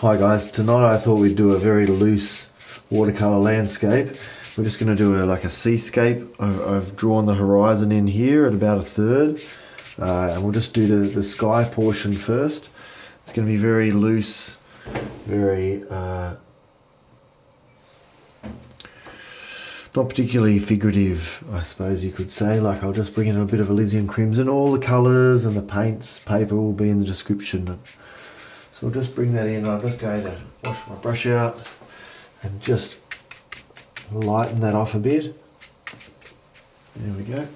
Hi guys, tonight I thought we'd do a very loose watercolour landscape. We're just going to do like a seascape. I've drawn the horizon in here at about a third, and we'll just do the sky portion first. It's going to be very loose, very not particularly figurative, I suppose you could say. Like, I'll just bring in a bit of alizarin crimson. All the colours and the paints paper will be in the description. So I'll just bring that in. I'm just going to wash my brush out and just lighten that off a bit. There we go.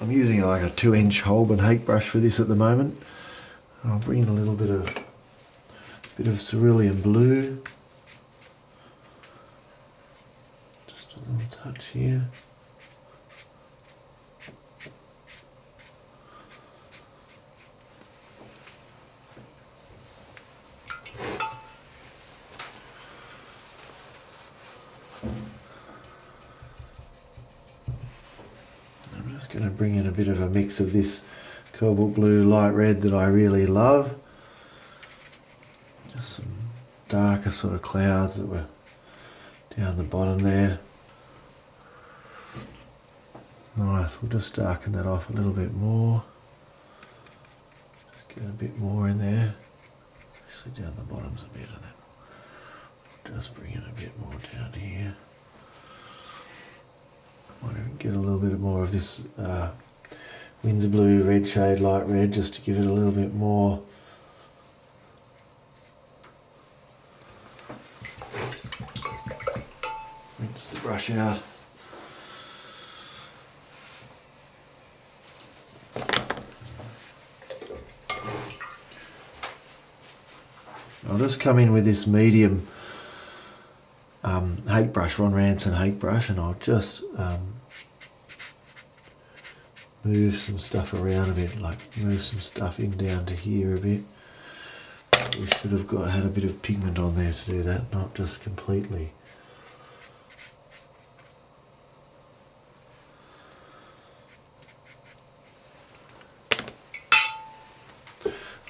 I'm using like a 2-inch Holbein Hake brush for this at the moment. I'll bring in a little bit of cerulean blue. Just a little touch here. I'm just going to bring in a bit of a mix of this cobalt blue, light red that I really love. Just some darker sort of clouds that were down the bottom there. Nice, we'll just darken that off a little bit more. Just get a bit more in there. Actually down the bottoms a bit, and then just bring in a bit more down here. Might even get a little bit more of this Winsor blue, red shade, light red, just to give it a little bit more. Rinse the brush out. I'll just come in with this medium Hake brush, Ron Ranson Hake brush, and I'll just move some stuff around a bit, like move some stuff in down to here a bit. We should have had a bit of pigment on there to do that, not just completely.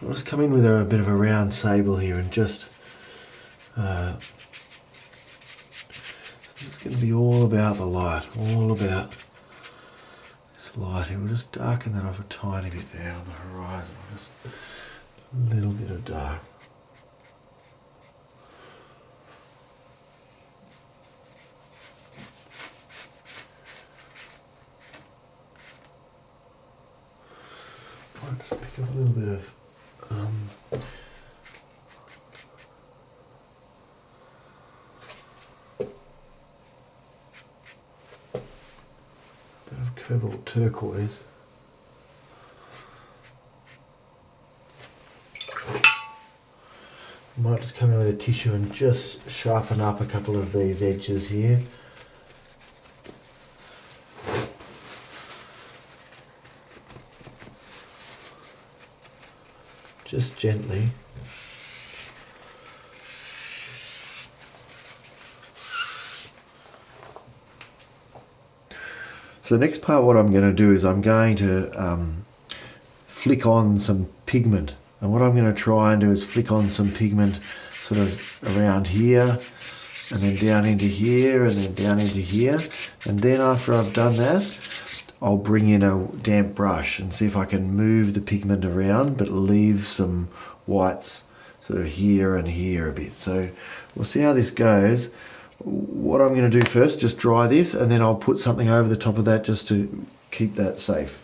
I'll just come in with a bit of a round sable here and just it's going to be all about the light, all about this light here. We'll just darken that off a tiny bit there on the horizon, just a little bit of dark. Might just pick up a little bit of cobalt turquoise. Might just come in with a tissue and just sharpen up a couple of these edges here. Just gently. So the next part, what I'm going to do is I'm going to flick on some pigment. And what I'm going to try and do is flick on some pigment sort of around here, and then down into here, and then down into here. And then after I've done that, I'll bring in a damp brush and see if I can move the pigment around, but leave some whites sort of here and here a bit. So we'll see how this goes. What I'm going to do first, just dry this, and then I'll put something over the top of that just to keep that safe.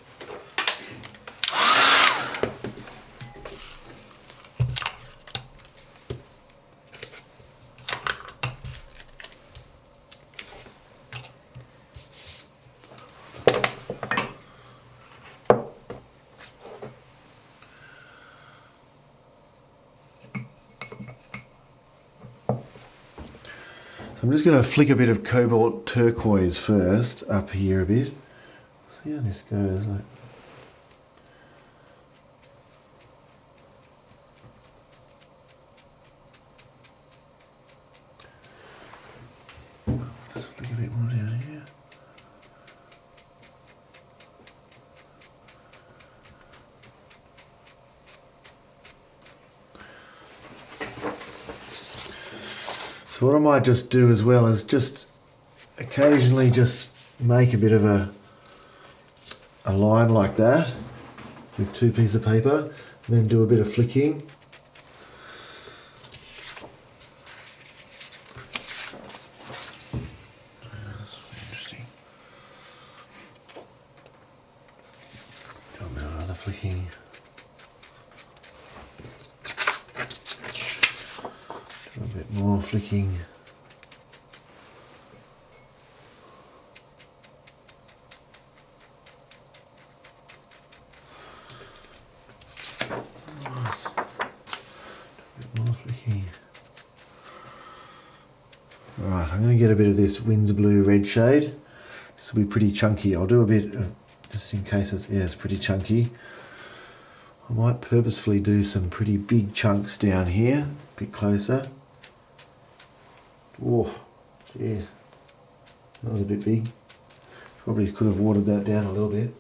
I'm just going to flick a bit of cobalt turquoise first up here a bit. See how this goes. Just flick a bit more down here. So what I might just do as well is just occasionally just make a bit of a line like that with 2 pieces of paper, and then do a bit of flicking. Interesting. Do a bit of other flicking. Do a bit more flicking. Right, I'm going to get a bit of this Winsor blue red shade. This will be pretty chunky. I'll do a bit just in case it's pretty chunky. I might purposefully do some pretty big chunks down here, a bit closer. Oh, jeez, that was a bit big. Probably could have watered that down a little bit.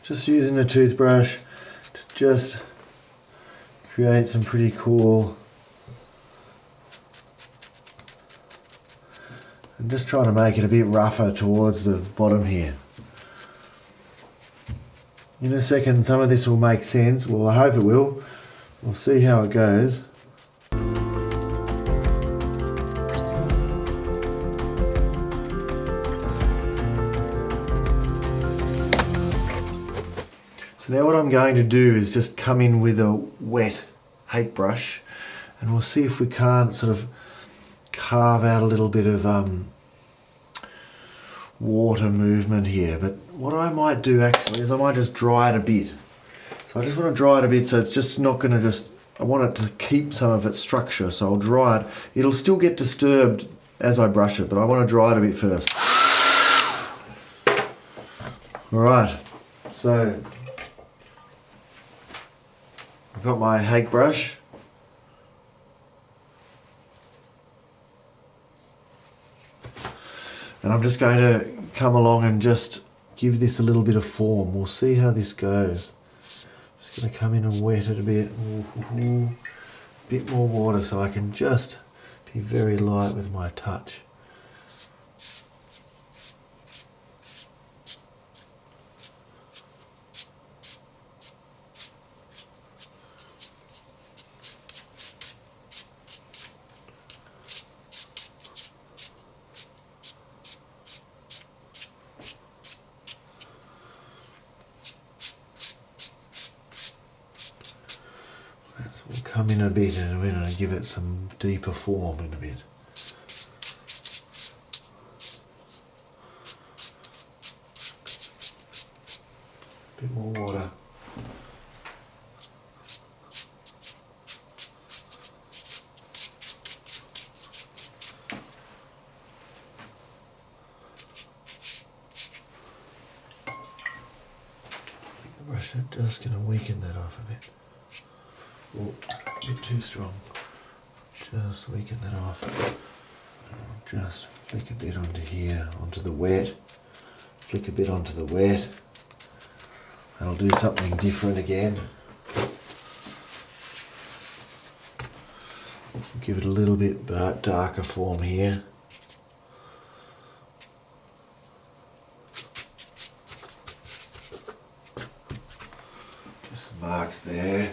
Just using the toothbrush to just create some pretty cool, and just trying to make it a bit rougher towards the bottom here. In a second some of this will make sense. Well, I hope it will. We'll see how it goes. So now what I'm going to do is just come in with a wet hake brush, and we'll see if we can't sort of carve out a little bit of water movement here. But what I might do actually is I might just dry it a bit. So I just want to dry it a bit so it's just not going to just, I want it to keep some of its structure, so I'll dry it. It'll still get disturbed as I brush it, but I want to dry it a bit first. Alright, so I've got my hake brush. And I'm just going to come along and just give this a little bit of form. We'll see how this goes. Just going to come in and wet it a bit. Ooh, bit more water so I can just be very light with my touch. We'll come in a bit and we're going to give it some deeper form in a bit. A bit more water. The brush is just going to weaken that off a bit. Oh, a bit too strong. Just weaken that off. Just flick a bit onto here, onto the wet. Flick a bit onto the wet. I'll do something different again. Give it a little bit darker form here. there.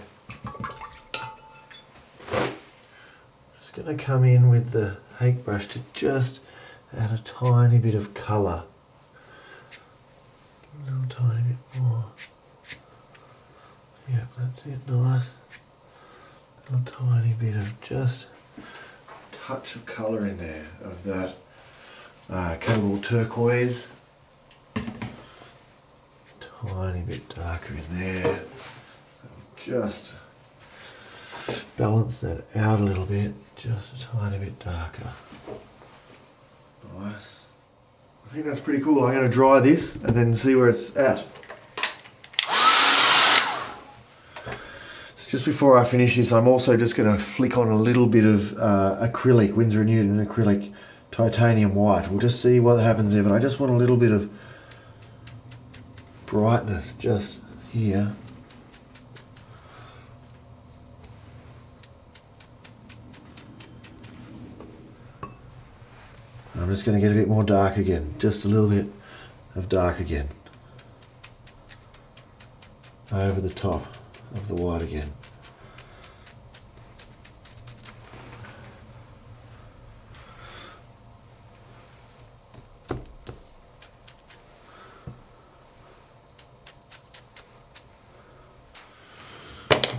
Just going to come in with the hake brush to just add a tiny bit of colour. A little tiny bit more. Yep, that's it, nice. A little tiny bit of just a touch of colour in there of that cobalt turquoise. Tiny bit darker in there. Just balance that out a little bit, just a tiny bit darker. Nice. I think that's pretty cool. I'm going to dry this and then see where it's at. So just before I finish this, I'm also just going to flick on a little bit of acrylic, Winsor & Newton acrylic titanium white. We'll just see what happens there, but I just want a little bit of brightness just here. I'm just going to get a bit more dark again, just a little bit of dark again, over the top of the white again.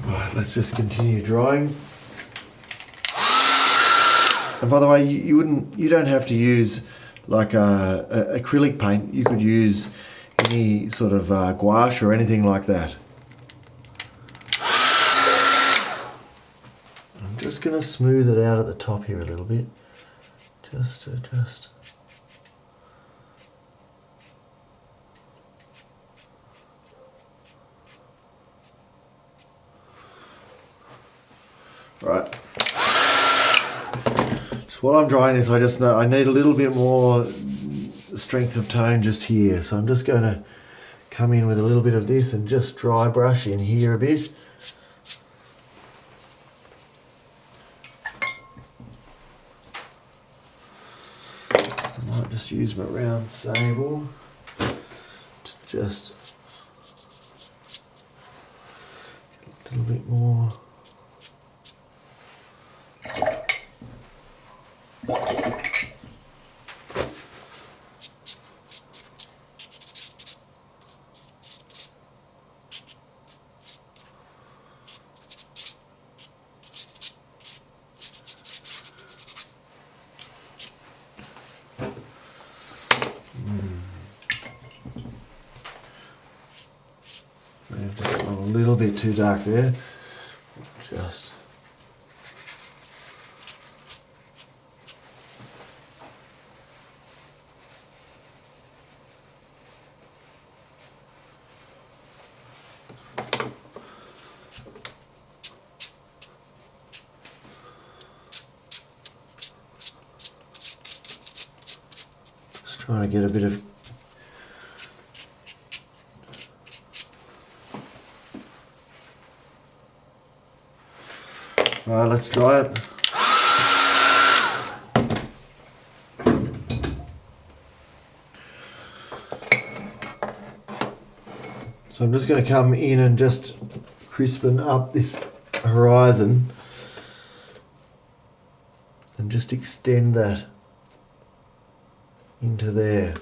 Right, let's just continue drying. And by the way, you don't have to use like a acrylic paint. You could use any sort of gouache or anything like that. I'm just going to smooth it out at the top here a little bit. Just. Right. While I'm drying this, I just know I need a little bit more strength of tone just here. So I'm just going to come in with a little bit of this and just dry brush in here a bit. I might just use my round sable to just get a little bit more. A little bit too dark there. Just trying to get a bit of Alright, let's try it. So I'm just going to come in and just crispen up this horizon and just extend that into there.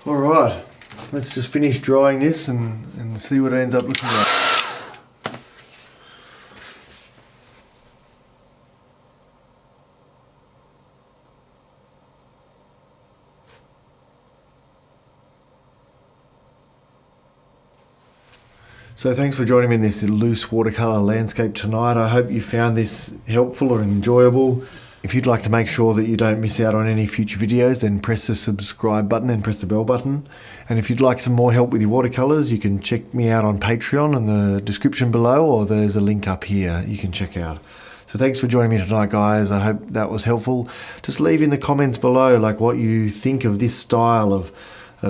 Alright, let's just finish drying this and see what it ends up looking like. So thanks for joining me in this loose watercolour landscape tonight. I hope you found this helpful or enjoyable. If you'd like to make sure that you don't miss out on any future videos, then press the subscribe button and press the bell button. And if you'd like some more help with your watercolours, you can check me out on Patreon in the description below, or there's a link up here you can check out. So thanks for joining me tonight, guys. I hope that was helpful. Just leave in the comments below like what you think of this style of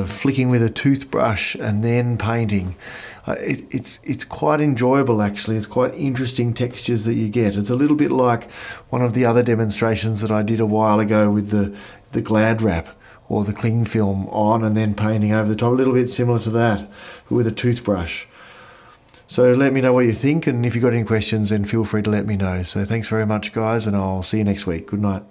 flicking with a toothbrush and then painting. It's quite enjoyable, actually. It's quite interesting textures that you get. It's a little bit like one of the other demonstrations that I did a while ago with the Glad wrap or the cling film on and then painting over the top. A little bit similar to that, but with a toothbrush. So let me know what you think, and if you've got any questions, then feel free to let me know. So thanks very much, guys, and I'll see you next week. Good night.